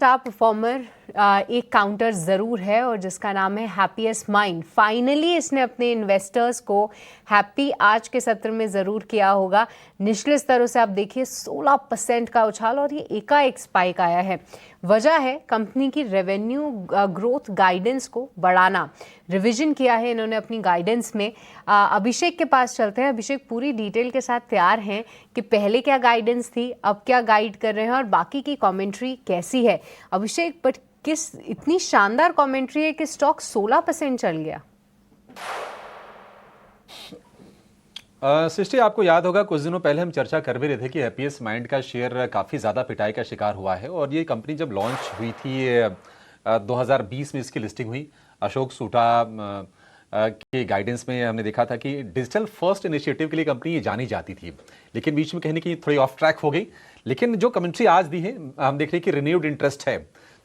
Star performer एक counter ज़रूर है और जिसका नाम है हैप्पीएस्ट माइंड। फाइनली इसने अपने इन्वेस्टर्स को हैप्पी आज के सत्र में ज़रूर किया होगा। निचले स्तरों से आप देखिए 16% का उछाल और ये एकाएक स्पाइक आया है। वजह है कंपनी की रेवेन्यू ग्रोथ गाइडेंस को बढ़ाना। रिवीजन किया है इन्होंने अपनी गाइडेंस में। अभिषेक के पास चलते हैं। अभिषेक पूरी डिटेल के साथ तैयार हैं कि पहले क्या गाइडेंस थी, अब क्या गाइड कर रहे हैं और बाकी की कमेंट्री कैसी है। अभिषेक, बट किस इतनी शानदार कमेंट्री है कि स्टॉक 16% चल गया। सृष्टि, आपको याद होगा कुछ दिनों पहले हम चर्चा कर भी रहे थे कि हैप्पीएस्ट माइंड का शेयर काफ़ी ज़्यादा पिटाई का शिकार हुआ है और ये कंपनी जब लॉन्च हुई थी 2020 में इसकी लिस्टिंग हुई। अशोक सूटा के गाइडेंस में हमने देखा था कि डिजिटल फर्स्ट इनिशिएटिव के लिए कंपनी ये जानी जाती थी, लेकिन बीच में कहने की थोड़ी ऑफ ट्रैक हो गई। लेकिन जो कमेंट्री आज दी है हम देख रहे हैं कि रिन्यूड इंटरेस्ट है।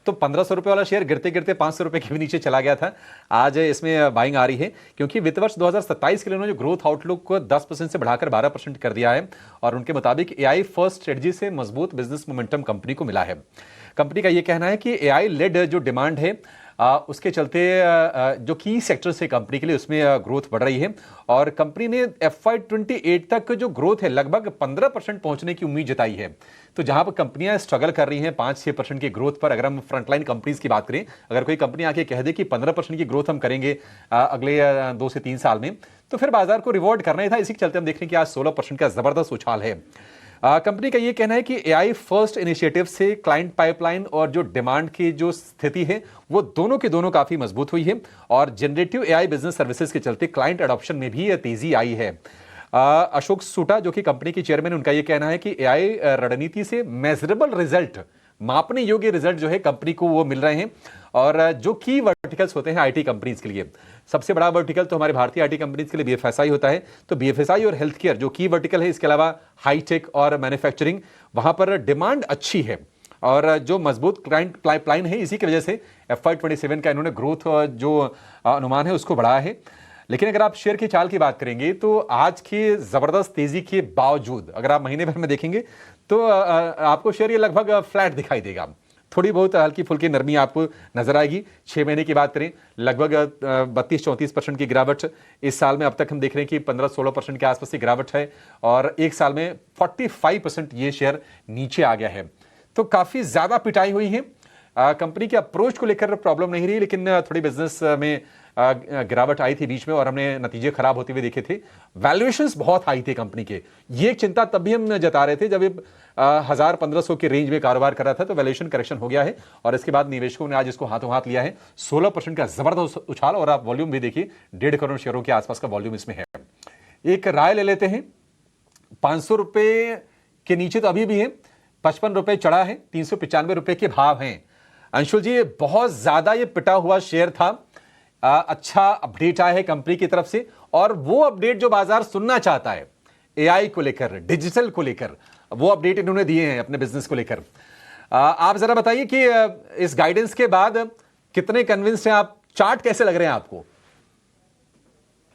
तो 1500 रुपये वाला शेयर गिरते गिरते 500 रुपये के भी नीचे चला गया था। आज इसमें बाइंग आ रही है क्योंकि वित्त वर्ष 2027 के लिए उन्होंने जो ग्रोथ आउटलुक को 10% से बढ़ाकर 12% कर दिया है और उनके मुताबिक एआई फर्स्ट स्ट्रेटजी से मजबूत बिजनेस मोमेंटम कंपनी को मिला है। कंपनी का यह कहना है कि एआई लेड जो डिमांड है उसके चलते जो की सेक्टर से कंपनी के लिए उसमें ग्रोथ बढ़ रही है और कंपनी ने FY28 तक जो ग्रोथ है लगभग 15% पहुंचने की उम्मीद जताई है। तो जहां पर कंपनियां स्ट्रगल कर रही हैं 5-6% की ग्रोथ पर, अगर हम फ्रंटलाइन कंपनीज की बात करें, अगर कोई कंपनी आके कह दे कि 15% की ग्रोथ हम करेंगे अगले 2 से 3 साल में, तो फिर बाजार को रिवॉर्ड करना ही था। इसी के चलते हम देख रहे हैं कि आज 16% का जबरदस्त उछाल है। कंपनी का यह कहना है कि एआई फर्स्ट इनिशिएटिव से क्लाइंट पाइपलाइन और जो डिमांड की जो स्थिति है वो दोनों के दोनों काफी मजबूत हुई है और जनरेटिव एआई बिजनेस सर्विसेज के चलते क्लाइंट अडॉप्शन में भी तेजी आई है। अशोक सूटा जो कि कंपनी के चेयरमैन, उनका यह कहना है कि एआई रणनीति से मेजरेबल रिजल्ट, मापने योग्य रिजल्ट जो है कंपनी को वो मिल रहे हैं और जो की वर्टिकल्स होते हैं आईटी कंपनीज के लिए, सबसे बड़ा वर्टिकल तो हमारे भारतीय आईटी कंपनीज के लिए बीएफएसआई होता है। तो बीएफएसआई और हेल्थ केयर जो की वर्टिकल है, इसके अलावा हाईटेक और मैन्युफैक्चरिंग, वहां पर डिमांड अच्छी है और जो मजबूत क्लाइंट पाइपलाइन है, इसी की वजह से FY27 का इन्होंने ग्रोथ जो अनुमान है उसको बढ़ाया है। लेकिन अगर आप शेयर की चाल की बात करेंगे तो आज की जबरदस्त तेजी के बावजूद अगर आप महीने भर में देखेंगे तो आपको शेयर ये लगभग फ्लैट दिखाई देगा। थोड़ी बहुत हल्की फुल्की नरमी आपको नजर आएगी। 6 महीने की बात करें लगभग 32-34% की गिरावट इस साल में अब तक हम देख रहे हैं कि 15-16% के आसपास की गिरावट है और एक साल में 45% ये शेयर नीचे आ गया है। तो काफी ज्यादा पिटाई हुई है। कंपनी के अप्रोच को लेकर प्रॉब्लम नहीं रही, लेकिन थोड़ी बिजनेस में गिरावट आई थी बीच में और हमने नतीजे खराब होते हुए देखे थे। वैल्यूएशंस बहुत हाई थे कंपनी के। ये चिंता तब भी हम जता रहे थे जब ये 1000-1500 के रेंज में कारोबार कर रहा था, तो वैल्यूएशन करेक्शन हो गया है और इसके बाद निवेशकों ने आज इसको हाथों हाथ लिया है। 16% का जबरदस्त उछाल और आप वॉल्यूम भी देखिए, 1.5 करोड़ शेयरों के आसपास का वॉल्यूम इसमें है। एक राय ले लेते हैं। 500 रुपए के नीचे तो अभी भी है, 55 रुपए चढ़ा है, 395 रुपए के भाव हैं। अंशुल जी, बहुत ज्यादा ये पिटा हुआ शेयर था। अच्छा अपडेट आया है कंपनी की तरफ से और वो अपडेट जो बाजार सुनना चाहता है एआई को लेकर, डिजिटल को लेकर, वो अपडेट इन्होंने दिए हैं अपने बिजनेस को लेकर। आप जरा बताइए कि इस गाइडेंस के बाद कितने कन्विंस्ड हैं आप? चार्ट कैसे लग रहे हैं आपको?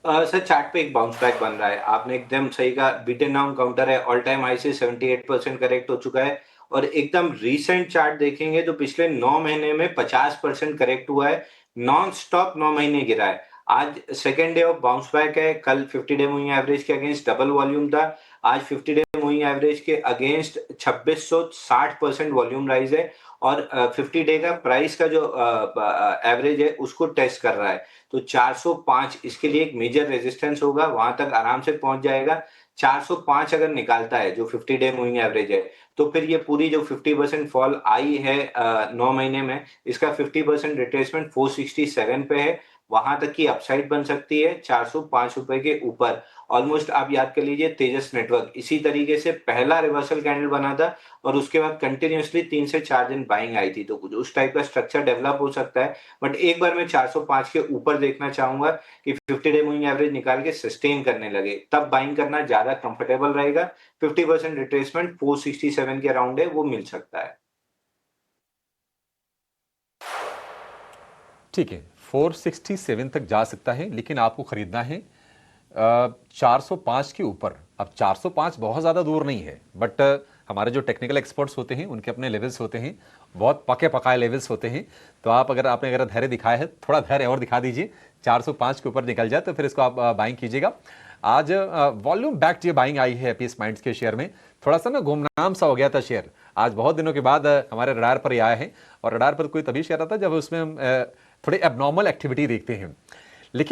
सर, चार्ट पे एक बाउंस बैक बन रहा है। आपने एकदम सही कहा, बीटन डाउन काउंटर है, ऑल टाइम हाई से 78% करेक्ट हो चुका है और एकदम रीसेंट चार्ट देखेंगे तो पिछले 9 महीने में 50% करेक्ट हुआ है। नॉन स्टॉप 9 महीने गिरा है। आज second day of bounce back है। कल 50 डे मूविंग एवरेज के अगेंस्ट डबल वॉल्यूम था। आज 50 डे मूविंग एवरेज के अगेंस्ट 2660% वॉल्यूम राइज है और 50 डे का प्राइस का जो एवरेज है उसको टेस्ट कर रहा है। तो 405 इसके लिए एक मेजर रेजिस्टेंस होगा, वहां तक आराम से पहुंच जाएगा। 405 अगर निकालता है जो 50 डे मूविंग एवरेज है, तो फिर ये पूरी जो 50% फॉल आई है 9 महीने में, इसका 50% रिट्रेसमेंट 467 पे है। वहां तक की अपसाइड बन सकती है 405 रुपए के ऊपर। ऑलमोस्ट आप याद कर लीजिए, तेजस नेटवर्क इसी तरीके से पहला रिवर्सल कैंडल बना था और उसके बाद कंटिन्यूअसली 3 से 4 दिन बाइंग आई थी। तो कुछ उस टाइप का स्ट्रक्चर डेवलप हो सकता है, बट एक बार मैं 405 के ऊपर देखना चाहूंगा कि 50 डे मूविंग एवरेज निकाल के सस्टेन करने लगे, तब बाइंग करना ज्यादा कंफर्टेबल रहेगा। 50% रिट्रेसमेंट 467 के अराउंड है, वो मिल सकता है। ठीक है, 467 तक जा सकता है, लेकिन आपको खरीदना है 405 के ऊपर। अब 405 बहुत ज्यादा दूर नहीं है, बट हमारे जो टेक्निकल एक्सपर्ट्स होते हैं उनके अपने लेवल्स होते हैं, बहुत पके पकाए लेवल्स होते हैं। तो आप आपने अगर धैर्य दिखाया है, थोड़ा धैर्य और दिखा दीजिए, 405 के ऊपर निकल जाए तो फिर इसको आप बाइंग कीजिएगा। आज वॉल्यूम बैक जो बाइंग आई है हैप्पीएस्ट माइंड्स के शेयर में, थोड़ा सा ना गुमनाम सा हो गया था शेयर। आज बहुत दिनों के बाद हमारे रडार पर ही आया है, और रडार पर कोई तभी शेयर आता है जब उसमें हम थोड़ी एबनॉर्मल एक्टिविटी देखते हैं। लेकिन